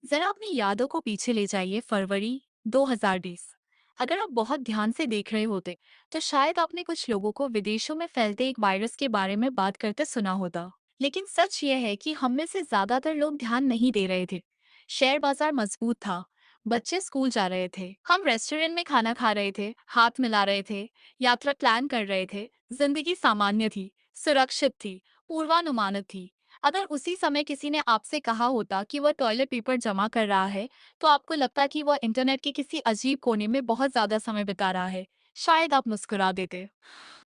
जरा अपनी यादों को पीछे ले जाइए फरवरी 2020। अगर आप बहुत ध्यान से देख रहे होते तो शायद आपने कुछ लोगों को विदेशों में फैलते एक वायरस के बारे में बात करते सुना होता। लेकिन सच यह है कि हम में से ज्यादातर लोग ध्यान नहीं दे रहे थे। शेयर बाजार मजबूत था, बच्चे स्कूल जा रहे थे, हम रेस्टोरेंट में खाना खा रहे थे, हाथ मिला रहे थे, यात्रा प्लान कर रहे थे। जिंदगी सामान्य थी, सुरक्षित थी, पूर्वानुमानित थी। अगर उसी समय किसी ने आपसे कहा होता कि वह टॉयलेट पेपर जमा कर रहा है, तो आपको लगता कि वह इंटरनेट के किसी अजीब कोने में बहुत ज्यादा समय बिता रहा है। शायद आप मुस्कुरा देते।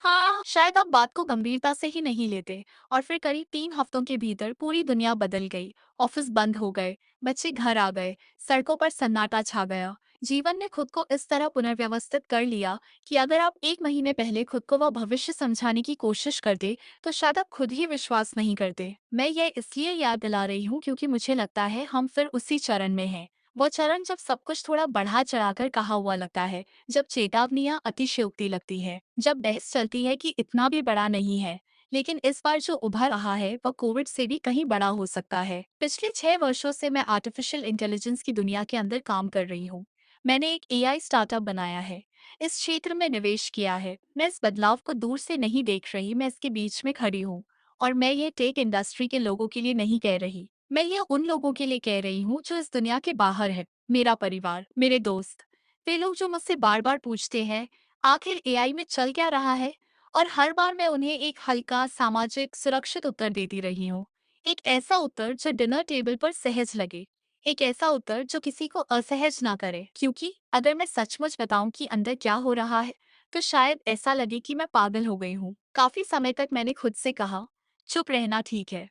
हाँ, शायद आप बात को गंभीरता से ही नहीं लेते। और फिर करीब 3 हफ्तों के भीतर पूरी दुनिया बदल गई। ऑफिस बंद हो गए, बच्चे घर आ गए, सड़कों पर सन्नाटा छा गया। जीवन ने खुद को इस तरह पुनर्व्यवस्थित कर लिया कि अगर आप 1 महीने पहले खुद को वह भविष्य समझाने की कोशिश करते, तो शायद आप खुद ही विश्वास नहीं करते। मैं ये इसलिए याद दिला रही हूँ क्योंकि मुझे लगता है हम फिर उसी चरण में हैं। वो चरण जब सब कुछ थोड़ा बढ़ा चढ़ाकर कहा हुआ लगता है, जब चेतावनियां अतिशयोक्ति लगती है, जब बहस चलती है कि इतना भी बड़ा नहीं है। लेकिन इस बार जो उभर रहा है वह कोविड से भी कहीं बड़ा हो सकता है। पिछले 6 वर्षों से मैं आर्टिफिशियल इंटेलिजेंस की दुनिया के अंदर काम कर रही हूँ। मैंने एक एआई स्टार्टअप बनाया है, इस क्षेत्र में निवेश किया है। मैं इस बदलाव को दूर से नहीं देख रही, मैं इसके बीच में खड़ी हूँ। और मैं ये टेक इंडस्ट्री के लोगों के लिए नहीं कह रही, मैं ये उन लोगों के लिए कह रही हूँ जो इस दुनिया के बाहर है। मेरा परिवार, मेरे दोस्त, वे लोग जो मुझसे बार बार पूछते हैं आखिर एआई में चल क्या रहा है। और हर बार मैं उन्हें एक हल्का सामाजिक सुरक्षित उत्तर देती रही हूँ। एक ऐसा उत्तर जो डिनर टेबल पर सहज लगे, एक ऐसा उत्तर जो किसी को असहज ना करे। क्योंकि अगर मैं सचमुच बताऊं कि अंदर क्या हो रहा है, तो शायद ऐसा लगे कि मैं पागल हो गई हूँ। काफी समय तक मैंने खुद से कहा, चुप रहना ठीक है,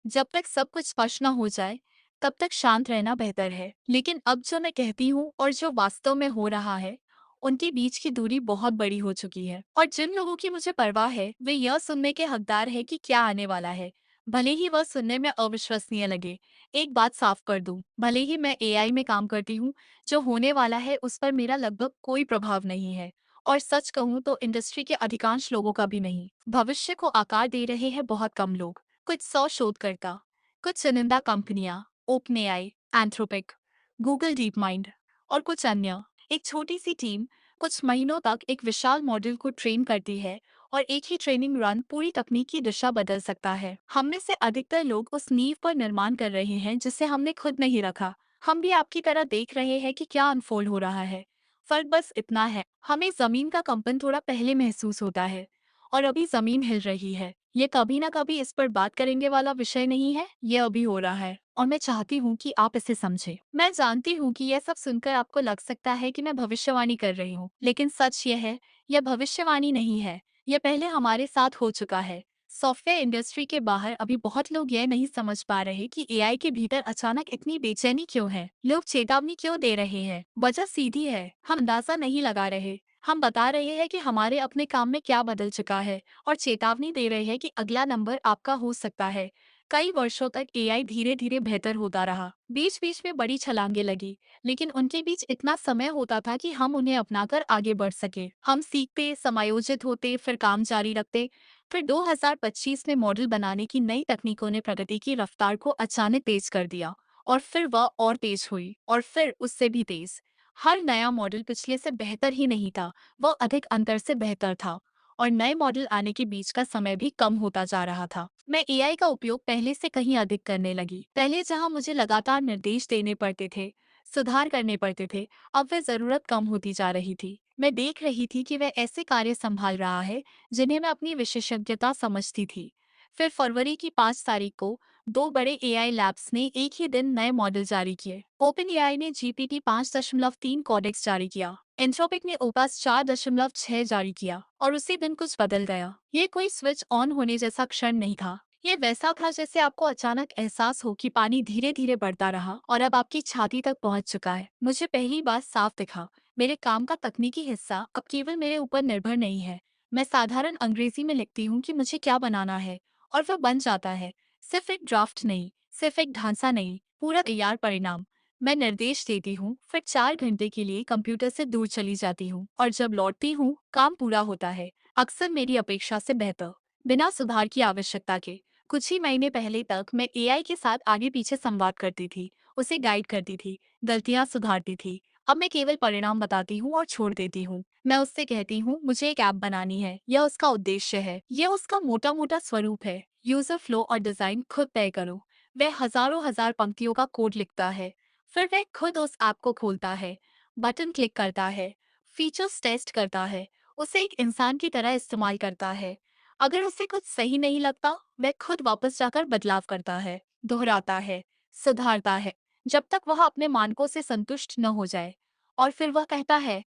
जब तक सब कुछ स्पष्ट न हो जाए तब तक शांत रहना बेहतर है। लेकिन अब जो मैं कहती हूँ और जो वास्तव में हो रहा है, उनके बीच की दूरी बहुत बड़ी हो चुकी है। और जिन लोगों की मुझे परवाह है वे यह सुनने के हकदार है कि क्या आने वाला है, भले ही वह सुनने में अविश्वसनीय लगे। एक बात साफ कर दूं, भले ही मैं एआई में काम करती हूँ, जो होने वाला है उस पर मेरा लगभग कोई प्रभाव नहीं है। और सच कहूँ तो इंडस्ट्री के अधिकांश लोगों का भी नहीं। भविष्य को आकार दे रहे हैं बहुत कम लोग, कुछ 100 शोधकर्ता, कुछ चुनिंदा कंपनियां, open AI, Anthropic, Google deep mind और कुछ अन्य। एक छोटी सी टीम कुछ महीनों तक एक विशाल मॉडल को ट्रेन करती है, और एक ही ट्रेनिंग रन पूरी तकनीक की दिशा बदल सकता है। हम में से अधिकतर लोग उस नींव पर निर्माण कर रहे हैं जिसे हमने खुद नहीं रखा। हम भी आपकी तरह देख रहे हैं कि क्या अनफोल्ड हो रहा है। फर्क बस इतना है, हमें जमीन का कंपन थोड़ा पहले महसूस होता है, और अभी जमीन हिल रही है। ये कभी ना कभी इस पर बात करेंगे वाला विषय नहीं है, ये अभी हो रहा है और मैं चाहती हूँ कि आप इसे समझें। मैं जानती हूँ कि यह सब सुनकर आपको लग सकता है कि मैं भविष्यवाणी कर रही हूँ, लेकिन सच यह है, यह भविष्यवाणी नहीं है, यह पहले हमारे साथ हो चुका है। सॉफ्टवेयर इंडस्ट्री के बाहर अभी बहुत लोग यह नहीं समझ पा रहे कि एआई के भीतर अचानक इतनी बेचैनी क्यों है, लोग चेतावनी क्यों दे रहे हैं। वजह सीधी है, हम अंदाजा नहीं लगा रहे। हम बता रहे हैं कि हमारे अपने काम में क्या बदल चुका है, और चेतावनी दे रहे हैं कि अगला नंबर आपका हो सकता है। कई वर्षों तक एआई धीरे धीरे बेहतर होता रहा, बीच बीच में बड़ी छलांगे लगी, लेकिन उनके बीच इतना समय होता था कि हम उन्हें अपनाकर आगे बढ़ सके। हम सीखते, समायोजित होते, फिर काम जारी रखते। फिर 2025 में मॉडल बनाने की नई तकनीकों ने प्रगति की रफ्तार को अचानक तेज कर दिया, और फिर वह और तेज हुई, और फिर उससे भी तेज। हर नया मॉडल पिछले से बेहतर ही नहीं था, वह अधिक अंतर से बेहतर था। और नए मॉडल आने के बीच का समय भी कम होता जा रहा था। मैं एआई का उपयोग पहले से कहीं अधिक करने लगी। पहले जहां मुझे लगातार निर्देश देने पड़ते थे, सुधार करने पड़ते थे, अब वह जरूरत कम होती जा रही थी। मैं देख रही थी कि वह ऐसे कार्य संभाल रहा है जिन्हें मैं अपनी विशेषज्ञता समझती थी। फिर फरवरी की 5 तारीख को 2 बड़े एआई लैब्स ने एक ही दिन नए मॉडल जारी किए। ओपन एआई ने जीपीटी 5.3 कॉडेक्स जारी किया, एंथ्रोपिक ने ओपास 4.6 जारी किया, और उसी दिन कुछ बदल गया। ये कोई स्विच ऑन होने जैसा क्षण नहीं था। ये वैसा था जैसे आपको अचानक एहसास हो कि पानी धीरे धीरे बढ़ता रहा और अब आपकी छाती तक पहुंच चुका है। मुझे पहली बार साफ दिखा, मेरे काम का तकनीकी हिस्सा अब केवल मेरे ऊपर निर्भर नहीं है। मैं साधारण अंग्रेजी में लिखती हूँ कि मुझे क्या बनाना है, और वह बन जाता है। सिर्फ एक ड्राफ्ट नहीं, सिर्फ एक ढांचा नहीं, पूरा तैयार परिणाम। मैं निर्देश देती हूँ, फिर 4 घंटे के लिए कंप्यूटर से दूर चली जाती हूँ, और जब लौटती हूँ काम पूरा होता है, अक्सर मेरी अपेक्षा से बेहतर, बिना सुधार की आवश्यकता के। कुछ ही महीने पहले तक मैं एआई के साथ आगे पीछे संवाद करती थी, उसे गाइड करती थी, गलतियां सुधारती थी। अब मैं केवल परिणाम बताती हूँ और छोड़ देती हूँ। मैं उससे कहती हूँ मुझे एक ऐप बनानी है, यह उसका उद्देश्य है, यह उसका मोटा मोटा स्वरूप है। यूजर फ्लो और डिजाइन खुद तय करो। वह हजारों हजार पंक्तियों का कोड लिखता है, फिर वह खुद उस ऐप को खोलता है, बटन क्लिक करता है, फीचर्स टेस्ट करता है, उसे एक इंसान की तरह इस्तेमाल करता है। अगर उसे कुछ सही नहीं लगता, वह खुद वापस जाकर बदलाव करता है, दोहराता है, सुधारता है, जब तक वह अपने मानकों से संतुष्ट न हो जाए। और फिर वह कहता है,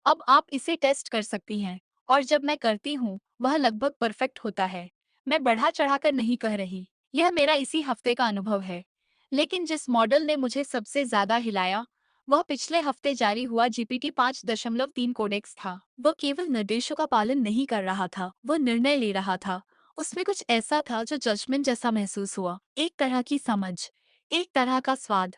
अब आप इसे टेस्ट कर सकती हैं। और जब मैं करती हूँ, वह लगभग परफेक्ट होता है। मैं बढ़ा चढ़ाकर नहीं कह रही, यह मेरा इसी हफ्ते का अनुभव है। लेकिन जिस मॉडल ने मुझे सबसे ज्यादा हिलाया, वह पिछले हफ्ते जारी हुआ जीपीटी 5.3 कोडेक्स था। वह केवल निर्देशों का पालन नहीं कर रहा था, वह निर्णय ले रहा था। उसमें कुछ ऐसा था जो जजमेंट जैसा महसूस हुआ, एक तरह की समझ, एक तरह का स्वाद।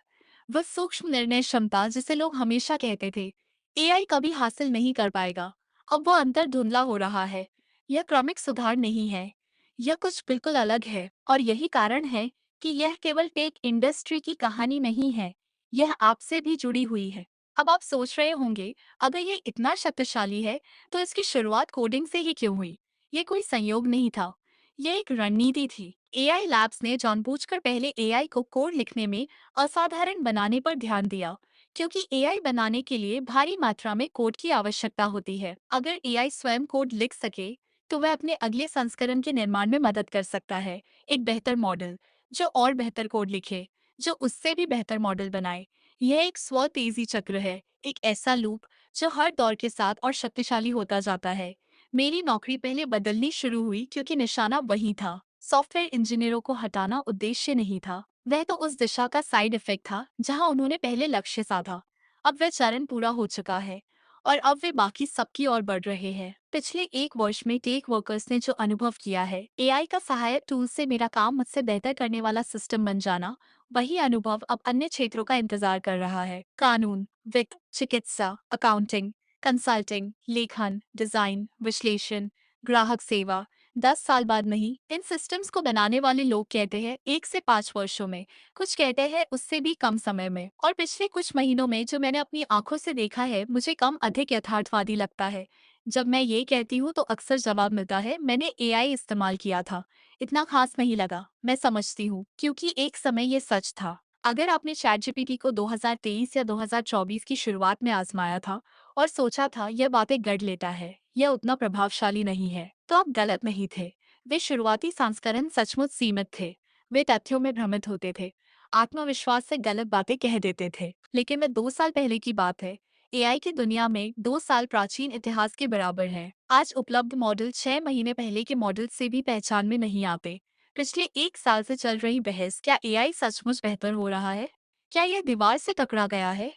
वह सूक्ष्म निर्णय क्षमता जिसे लोग हमेशा कहते थे एआई कभी हासिल नहीं कर पाएगा, अब वह अंतर धुंधला हो रहा है। यह क्रमिक सुधार नहीं है, यह कुछ बिल्कुल अलग है। और यही कारण है कि यह केवल टेक इंडस्ट्री की कहानी नहीं है, यह आपसे भी जुड़ी हुई है। अब आप सोच रहे होंगे, अगर ये इतना शक्तिशाली है तो इसकी शुरुआत कोडिंग से ही क्यों हुई? ये कोई संयोग नहीं था, ये एक रणनीति थी। एआई लैब्स ने जानबूझकर पहले एआई को कोड लिखने में असाधारण बनाने पर ध्यान दिया, क्योंकि एआई बनाने के लिए भारी मात्रा में कोड की आवश्यकता होती है। अगर एआई स्वयं कोड लिख सके, तो वह अपने अगले संस्करण के निर्माण में मदद कर सकता है। एक बेहतर मॉडल जो और बेहतर कोड लिखे, जो उससे भी बेहतर मॉडल बनाए। यह एक स्व तेजी चक्र है, एक ऐसा लूप जो हर दौर के साथ और शक्तिशाली होता जाता है। मेरी नौकरी पहले बदलनी शुरू हुई क्योंकि निशाना वही था। सॉफ्टवेयर इंजीनियरों को हटाना उद्देश्य नहीं था, वह तो उस दिशा का साइड इफेक्ट था जहां उन्होंने पहले लक्ष्य साधा। अब वह चरण पूरा हो चुका है और अब वे बाकी सबकी ओर बढ़ रहे हैं। पिछले एक वर्ष में टेक वर्कर्स ने जो अनुभव किया है, एआई का सहायक टूल से मेरा काम मुझसे बेहतर करने वाला सिस्टम बन जाना, वही अनुभव अब अन्य क्षेत्रों का इंतजार कर रहा है। कानून, वित्त, चिकित्सा, अकाउंटिंग, कंसल्टिंग, लेखन, डिजाइन, विश्लेषण, ग्राहक सेवा। 10 साल बाद नहीं, इन सिस्टम्स को बनाने वाले लोग कहते हैं 1 से 5 वर्षों में, कुछ कहते हैं उससे भी कम समय में। और पिछले कुछ महीनों में जो मैंने अपनी आंखों से देखा है, मुझे कम अधिक यथार्थवादी लगता है। जब मैं ये कहती हूँ तो अक्सर जवाब मिलता है, मैंने एआई इस्तेमाल किया था, इतना खास नहीं लगा। मैं समझती हूँ, क्योंकि एक समय ये सच था। अगर आपने चैटजीपीटी को 2023 या 2024 की शुरुआत में आजमाया था और सोचा था यह बातें गढ़ लेता है, यह उतना प्रभावशाली नहीं है, तो आप गलत नहीं थे। वे शुरुआती संस्करण सचमुच सीमित थे। वे तथ्यों में भ्रमित होते थे, आत्मविश्वास से गलत बातें कह देते थे। लेकिन मैं 2 साल पहले की बात है। एआई की दुनिया में 2 साल प्राचीन इतिहास के बराबर है। आज उपलब्ध मॉडल 6 महीने पहले के मॉडल से भी पहचान में नहीं आते। पिछले 1 साल से चल रही बहस, क्या एआई सचमुच बेहतर हो रहा है, क्या यह दीवार से टकरा गया है,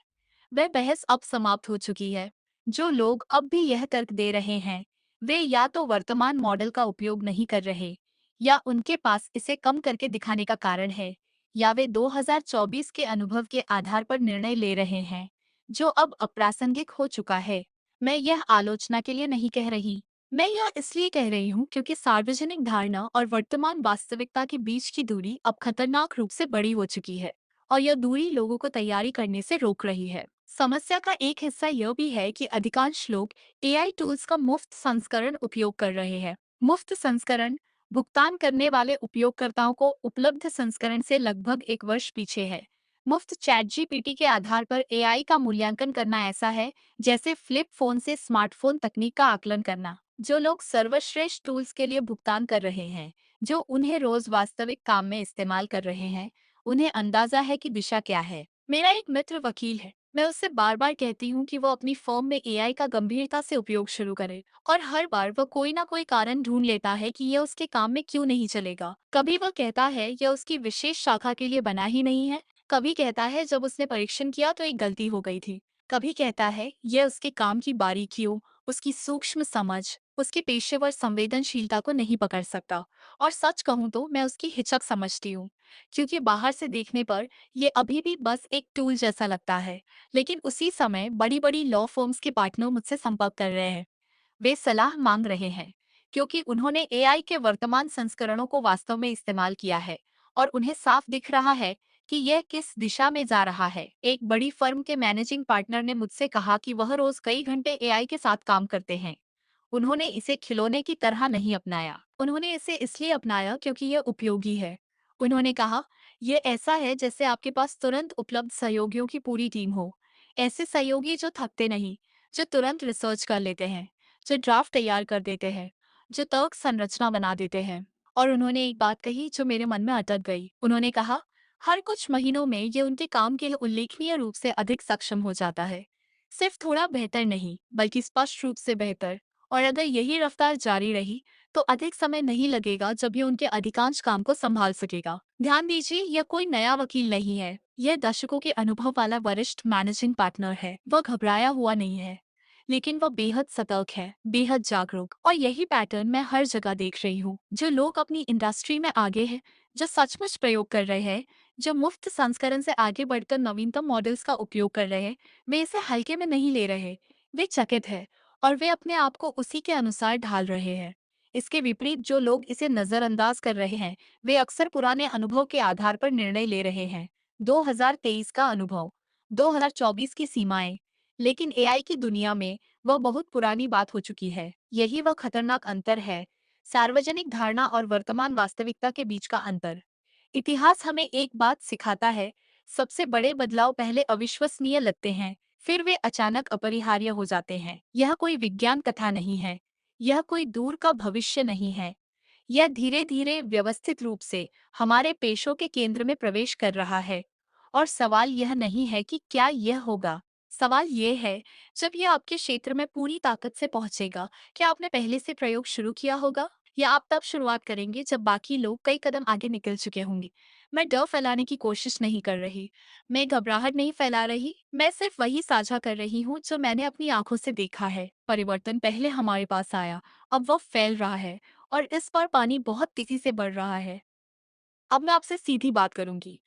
वह बहस अब समाप्त हो चुकी है। जो लोग अब भी यह तर्क दे रहे हैं, वे या तो वर्तमान मॉडल का उपयोग नहीं कर रहे, या उनके पास इसे कम करके दिखाने का कारण है, या वे 2024 के अनुभव के आधार पर निर्णय ले रहे हैं, जो अब अप्रासंगिक हो चुका है। मैं यह आलोचना के लिए नहीं कह रही, मैं यह इसलिए कह रही हूँ क्योंकि सार्वजनिक धारणा और वर्तमान वास्तविकता के बीच की दूरी अब खतरनाक रूप से बड़ी हो चुकी है, और यह दूरी लोगों को तैयारी करने से रोक रही है। समस्या का एक हिस्सा यह भी है कि अधिकांश लोग एआई टूल्स का मुफ्त संस्करण उपयोग कर रहे हैं। मुफ्त संस्करण भुगतान करने वाले उपयोगकर्ताओं को उपलब्ध संस्करण से लगभग 1 वर्ष पीछे है। मुफ्त चैट जीपीटी के आधार पर एआई का मूल्यांकन करना ऐसा है जैसे फ्लिप फोन से स्मार्टफोन तकनीक का आकलन करना। जो लोग सर्वश्रेष्ठ टूल्स के लिए भुगतान कर रहे हैं, जो उन्हें रोज वास्तविक काम में इस्तेमाल कर रहे हैं, उन्हें अंदाजा है कि दिशा क्या है। मेरा एक मित्र वकील है, मैं उससे बार बार कहती हूँ कि वो अपनी फर्म में एआई का गंभीरता से उपयोग शुरू करे, और हर बार वह कोई ना कोई कारण ढूंढ लेता है कि यह उसके काम में क्यों नहीं चलेगा। कभी वह कहता है यह उसकी विशेष शाखा के लिए बना ही नहीं है, कभी कहता है जब उसने परीक्षण किया तो एक गलती हो गई थी, कभी कहता है यह उसके काम की बारीकियों, उसकी सूक्ष्म समझ, उसकी पेशेवर संवेदनशीलता को नहीं पकड़ सकता। और सच कहूँ तो मैं उसकी हिचक समझती हूँ, क्योंकि बाहर से देखने पर ये अभी भी बस एक टूल जैसा लगता है। लेकिन उसी समय बड़ी बड़ी लॉ फर्म्स के पार्टनर मुझसे संपर्क कर रहे हैं, वे सलाह मांग रहे हैं, क्योंकि उन्होंने एआई के वर्तमान संस्करणों को वास्तव में इस्तेमाल किया है और उन्हें साफ दिख रहा है कि यह किस दिशा में जा रहा है। एक बड़ी फर्म के मैनेजिंग पार्टनर ने मुझसे कहा कि वह रोज कई घंटे एआई के साथ काम करते हैं। उन्होंने इसे खिलौने की तरह नहीं अपनाया, उन्होंने इसे इसलिए अपनाया क्योंकि यह उपयोगी है। उन्होंने कहा, यह ऐसा है जैसे आपके पास तुरंत उपलब्ध सहयोगियों की पूरी टीम हो। ऐसे सहयोगी जो थकते नहीं, जो तुरंत रिसर्च कर लेते हैं, जो ड्राफ्ट तैयार कर देते हैं, जो तर्क संरचना बना देते हैं। और उन्होंने एक बात कही जो मेरे मन में अटक गई। उन्होंने कहा, हर कुछ महीनों में ये उनके काम के लिए उल्लेखनीय रूप से अधिक सक्षम हो जाता है। सिर्फ थोड़ा बेहतर नहीं, बल्कि स्पष्ट रूप से बेहतर। और अगर यही रफ्तार जारी रही, तो अधिक समय नहीं लगेगा जब ये उनके अधिकांश काम को संभाल सकेगा। ध्यान दीजिए, यह कोई नया वकील नहीं है, यह दशकों के अनुभव वाला वरिष्ठ मैनेजिंग पार्टनर है। वह घबराया हुआ नहीं है, लेकिन वह बेहद सतर्क है, बेहद जागरूक। और यही पैटर्न मैं हर जगह देख रही हूँ। जो लोग अपनी इंडस्ट्री में आगे हैं, जो सचमुच प्रयोग कर रहे हैं, जो मुफ्त संस्करण से आगे बढ़कर नवीनतम मॉडल्स का उपयोग कर रहे हैं, वे इसे हल्के में नहीं ले रहे। वे चकित है और वे अपने आप को उसी के अनुसार ढाल रहे हैं। इसके विपरीत जो लोग इसे नजरअंदाज कर रहे हैं, वे अक्सर पुराने अनुभव के आधार पर निर्णय ले रहे हैं। 2023 का अनुभव, 2024 की सीमाएं। लेकिन एआई की दुनिया में वह बहुत पुरानी बात हो चुकी है। यही वह खतरनाक अंतर है, सार्वजनिक धारणा और वर्तमान वास्तविकता के बीच का अंतर। इतिहास हमें एक बात सिखाता है, सबसे बड़े बदलाव पहले अविश्वसनीय लगते हैं, फिर वे अचानक अपरिहार्य हो जाते हैं। यह कोई विज्ञान कथा नहीं है, यह कोई दूर का भविष्य नहीं है। यह धीरे धीरे व्यवस्थित रूप से हमारे पेशों के केंद्र में प्रवेश कर रहा है। और सवाल यह नहीं है कि क्या यह होगा, सवाल यह है, जब यह आपके क्षेत्र में पूरी ताकत से पहुंचेगा, क्या आपने पहले से प्रयोग शुरू किया होगा, या आप तब शुरुआत करेंगे जब बाकी लोग कई कदम आगे निकल चुके होंगे। मैं डर फैलाने की कोशिश नहीं कर रही, मैं घबराहट नहीं फैला रही, मैं सिर्फ वही साझा कर रही हूँ जो मैंने अपनी आंखों से देखा है। परिवर्तन पहले हमारे पास आया, अब वह फैल रहा है, और इस पर पानी बहुत तेजी से बढ़ रहा है। अब मैं आपसे सीधी बात करूंगी।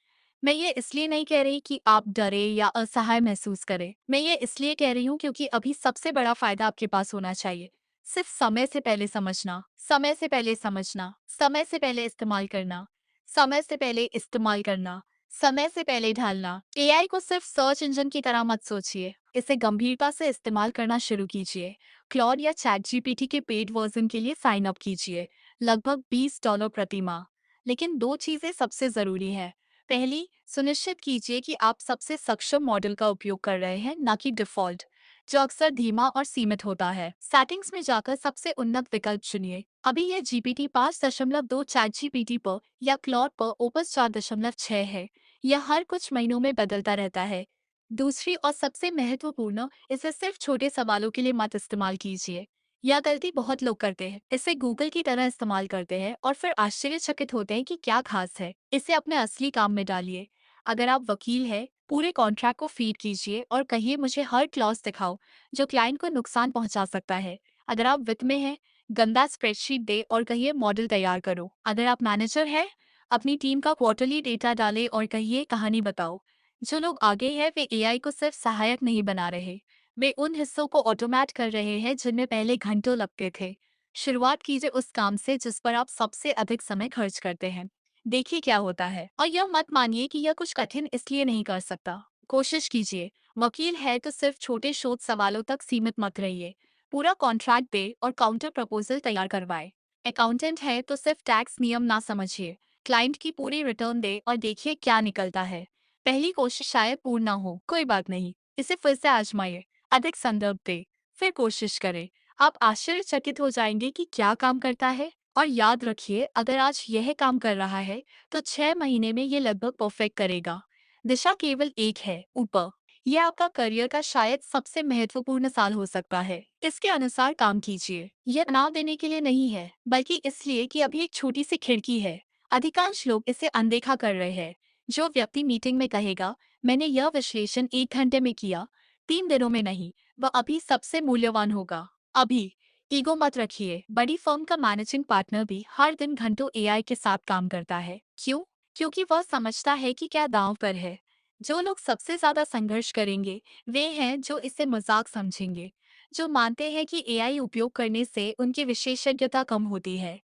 मैं ये इसलिए नहीं कह रही कि आप डरे या असहाय महसूस करें। मैं ये इसलिए कह रही हूँ क्योंकि अभी सबसे बड़ा फायदा आपके पास होना चाहिए। सिर्फ समय से पहले समझना, समय से पहले समझना, समय से पहले इस्तेमाल करना, समय से पहले इस्तेमाल करना, समय से पहले ढालना। एआई को सिर्फ सर्च इंजन की तरह मत सोचिए। इसे गंभीरता से इस्तेमाल करना शुरू कीजिए। क्लॉड या चैट जीपीटी के पेड वर्जन के लिए साइन अप कीजिए, लगभग $20 प्रति माह। लेकिन दो चीजें सबसे जरूरी है। पहली, सुनिश्चित कीजिए कि आप सबसे सक्षम मॉडल का उपयोग कर रहे हैं, न कि डिफॉल्ट, जो अक्सर धीमा और सीमित होता है। सेटिंग्स में जाकर सबसे उन्नत विकल्प चुनिए। अभी यह जीपीटी 5.2 चैट जीपीटी पर या क्लॉड पर ओपस 4.6 है। यह हर कुछ महीनों में बदलता रहता है। दूसरी और सबसे महत्वपूर्ण, इसे सिर्फ छोटे सवालों के लिए मत इस्तेमाल कीजिए। यह गलती बहुत लोग करते हैं, इसे गूगल की तरह इस्तेमाल करते हैं और फिर आश्चर्यचकित होते हैं कि क्या खास है। इसे अपने असली काम में डालिए। अगर आप वकील हैं, पूरे कॉन्ट्रैक्ट को फीड कीजिए और कहिए, मुझे हर क्लॉज दिखाओ जो क्लाइंट को नुकसान पहुंचा सकता है। अगर आप वित्त में हैं, गंदा स्प्रेडशीट दे और कहिए मॉडल तैयार करो। अगर आप मैनेजर हैं, अपनी टीम का क्वार्टरली डेटा डालें और कहिए कहानी बताओ। जो लोग आगे हैं, वे एआई को सिर्फ सहायक नहीं बना रहे, वे उन हिस्सों को ऑटोमेट कर रहे हैं जिनमें पहले घंटों लगते थे। शुरुआत कीजिए उस काम से जिस पर आप सबसे अधिक समय खर्च करते हैं। देखिए क्या होता है, और यह मत मानिए कि यह कुछ कठिन इसलिए नहीं कर सकता। कोशिश कीजिए। वकील है तो सिर्फ छोटे शोध सवालों तक सीमित मत रहिए। पूरा कॉन्ट्रैक्ट दे और काउंटर प्रपोजल तैयार करवाए। अकाउंटेंट है तो सिर्फ टैक्स नियम ना समझिए। क्लाइंट की पूरी रिटर्न दे और देखिए क्या निकलता है। पहली कोशिश शायद पूर्ण ना हो, कोई बात नहीं, इसे फिर से आजमाइए। अधिक संदर्भ दे, फिर कोशिश करें। आप आश्चर्यचकित हो जाएंगे कि क्या काम करता है। और याद रखिए, अगर आज यह काम कर रहा है, तो 6 महीने में ये लगभग परफेक्ट करेगा। दिशा केवल एक है, ऊपर। यह आपका करियर का शायद सबसे महत्वपूर्ण साल हो सकता है। इसके अनुसार काम कीजिए। यह तनाव देने के लिए नहीं है, बल्कि इसलिए कि अभी एक छोटी सी खिड़की है। अधिकांश लोग इसे अनदेखा कर रहे हैं। जो व्यक्ति मीटिंग में कहेगा, मैंने यह विश्लेषण 1 घंटे में किया, 3 दिनों में नहीं, वह अभी सबसे मूल्यवान होगा। अभी ईगो मत रखिए। बड़ी फर्म का मैनेजिंग पार्टनर भी हर दिन घंटों एआई के साथ काम करता है। क्यों? क्योंकि वह समझता है कि क्या दांव पर है। जो लोग सबसे ज्यादा संघर्ष करेंगे, वे हैं जो इसे मजाक समझेंगे, जो मानते हैं कि एआई उपयोग करने से उनकी विशेषज्ञता कम होती है,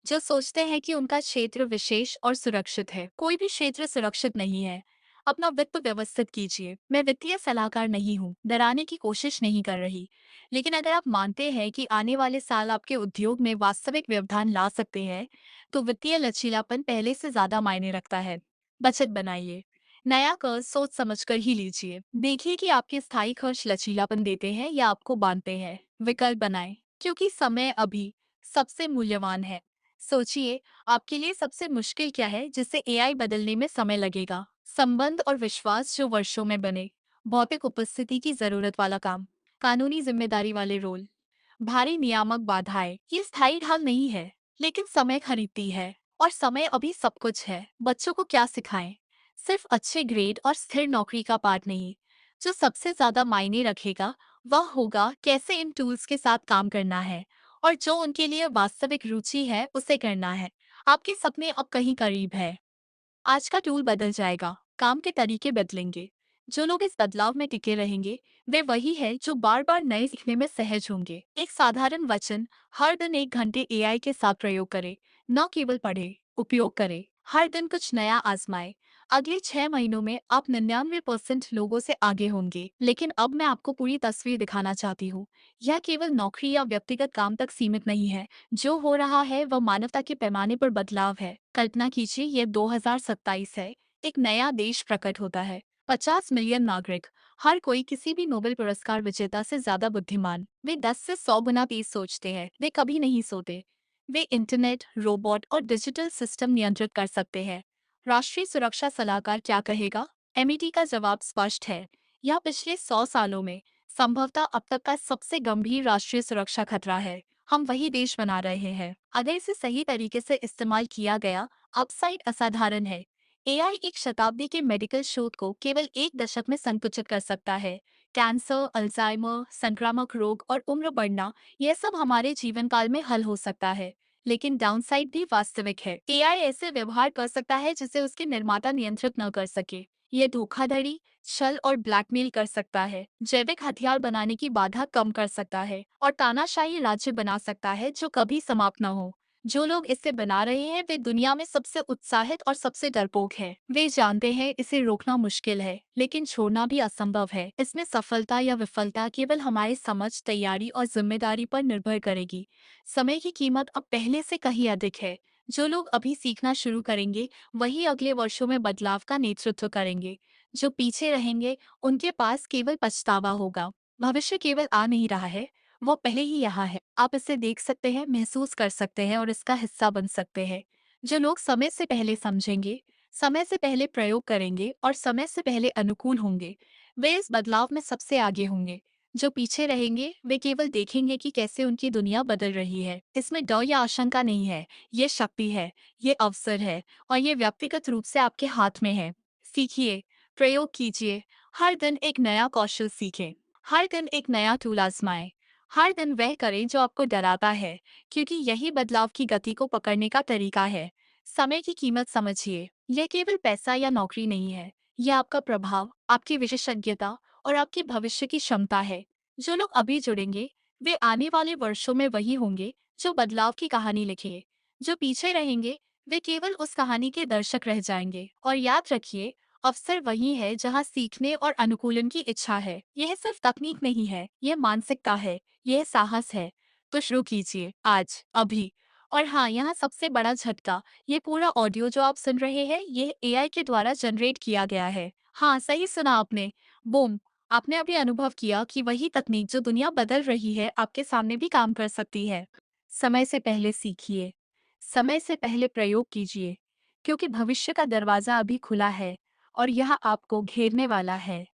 जो सोचते हैं कि उनका क्षेत्र विशेष और सुरक्षित है। कोई भी क्षेत्र सुरक्षित नहीं है। अपना वित्त व्यवस्थित कीजिए। मैं वित्तीय सलाहकार नहीं हूँ, डराने की कोशिश नहीं कर रही। लेकिन अगर आप मानते हैं कि आने वाले साल आपके उद्योग में वास्तविक व्यवधान ला सकते हैं, तो वित्तीय लचीलापन पहले से ज्यादा मायने रखता है। बचत बनाइए। नया कर्ज सोच समझकर ही लीजिए। देखिए कि आपके स्थायी खर्च लचीलापन देते हैं या आपको बांधते हैं। विकल्प बनाएं, क्योंकि समय अभी सबसे मूल्यवान है। सोचिए, आपके लिए सबसे मुश्किल क्या है जिससे एआई बदलने में समय लगेगा? संबंध और विश्वास जो वर्षों में बने। भौतिक उपस्थिति की जरूरत वाला काम। कानूनी जिम्मेदारी वाले रोल। भारी नियामक बाधाएं। ये स्थायी ढाल नहीं है, लेकिन समय खरीदती है। और समय अभी सब कुछ है। बच्चों को क्या सिखाएं? सिर्फ अच्छे ग्रेड और स्थिर नौकरी का पाठ नहीं। जो सबसे ज्यादा मायने रखेगा वह होगा कैसे इन टूल्स के साथ काम करना है, और जो उनके लिए वास्तविक रुचि है उसे करना है। आपके सपने अब कहीं करीब है। आज का टूल बदल जाएगा, काम के तरीके बदलेंगे। जो लोग इस बदलाव में टिके रहेंगे वे वही है जो बार बार नए सीखने में सहज होंगे। एक साधारण वचन, हर दिन 1 घंटे एआई के साथ प्रयोग करें। न केवल पढ़े, उपयोग करें। हर दिन कुछ नया आजमाएं। अगले 6 महीनों में आप 99% लोगों से आगे होंगे। लेकिन अब मैं आपको पूरी तस्वीर दिखाना चाहती हूँ। यह केवल नौकरी या व्यक्तिगत काम तक सीमित नहीं है। जो हो रहा है वह मानवता के पैमाने पर बदलाव है। कल्पना कीजिए, ये 2027 है। एक नया देश प्रकट होता है। 50 मिलियन नागरिक, हर कोई किसी भी नोबेल पुरस्कार विजेता से ज्यादा बुद्धिमान। वे 10 से 100 गुना तेज सोचते हैं। वे कभी नहीं सोते। वे इंटरनेट, रोबोट और डिजिटल सिस्टम नियंत्रित कर सकते हैं। राष्ट्रीय सुरक्षा सलाहकार क्या कहेगा? एमईटी का जवाब स्पष्ट है। यह पिछले 100 सालों में संभवतः अब तक का सबसे गंभीर राष्ट्रीय सुरक्षा खतरा है। हम वही देश बना रहे हैं। अगर इसे सही तरीके से इस्तेमाल किया गया, अपसाइड असाधारण है। एआई एक शताब्दी के मेडिकल शोध को केवल 1 दशक में संकुचित कर सकता है। कैंसर, अल्जाइमर, संक्रामक रोग और उम्र बढ़ना, यह सब हमारे जीवन काल में हल हो सकता है। लेकिन डाउनसाइड भी वास्तविक है। एआई ऐसे व्यवहार कर सकता है जिसे उसके निर्माता नियंत्रित न कर सके। ये धोखाधड़ी, छल और ब्लैकमेल कर सकता है। जैविक हथियार बनाने की बाधा कम कर सकता है और तानाशाही राज्य बना सकता है जो कभी समाप्त न हो। जो लोग इसे बना रहे हैं वे दुनिया में सबसे उत्साहित और सबसे डरपोक हैं। वे जानते हैं इसे रोकना मुश्किल है, लेकिन छोड़ना भी असंभव है। इसमें सफलता या विफलता केवल हमारी समझ, तैयारी और जिम्मेदारी पर निर्भर करेगी। समय की कीमत अब पहले से कहीं अधिक है। जो लोग अभी सीखना शुरू करेंगे वही अगले वर्षों में बदलाव का नेतृत्व करेंगे। जो पीछे रहेंगे उनके पास केवल पछतावा होगा। भविष्य केवल आ नहीं रहा है, वो पहले ही यहाँ है। आप इसे देख सकते हैं, महसूस कर सकते हैं और इसका हिस्सा बन सकते हैं। जो लोग समय से पहले समझेंगे, समय से पहले प्रयोग करेंगे और समय से पहले अनुकूल होंगे, वे इस बदलाव में सबसे आगे होंगे। जो पीछे रहेंगे वे केवल देखेंगे कि कैसे उनकी दुनिया बदल रही है। इसमें डर या आशंका नहीं है, ये शक्ति है, ये अवसर है, और ये व्यक्तिगत रूप से आपके हाथ में है। सीखिए, प्रयोग कीजिए। हर दिन एक नया कौशल सीखें। हर दिन एक नया टूल आजमाएं। हर दिन वह करें जो आपको डराता है, क्योंकि यही बदलाव की गति को पकड़ने का तरीका है। समय की कीमत समझिए। यह केवल पैसा या नौकरी नहीं है, यह आपका प्रभाव, आपकी विशेषज्ञता और आपके भविष्य की क्षमता है। जो लोग अभी जुड़ेंगे वे आने वाले वर्षों में वही होंगे जो बदलाव की कहानी लिखेंगे। जो पीछे रहेंगे वे केवल उस कहानी के दर्शक रह जाएंगे। और याद रखिए, अवसर वही है जहां सीखने और अनुकूलन की इच्छा है। यह सिर्फ तकनीक नहीं है, यह मानसिकता है, यह साहस है। तो शुरू कीजिए आज, अभी। और हाँ, यहाँ सबसे बड़ा झटका, ये पूरा ऑडियो जो आप सुन रहे हैं ये एआई के द्वारा जनरेट किया गया है। हाँ, सही सुना आपने। बूम। आपने अभी अनुभव किया कि वही तकनीक जो दुनिया बदल रही है आपके सामने भी काम कर सकती है। समय से पहले सीखिए, समय से पहले प्रयोग कीजिए, क्योंकि भविष्य का दरवाजा अभी खुला है और यह आपको घेरने वाला है।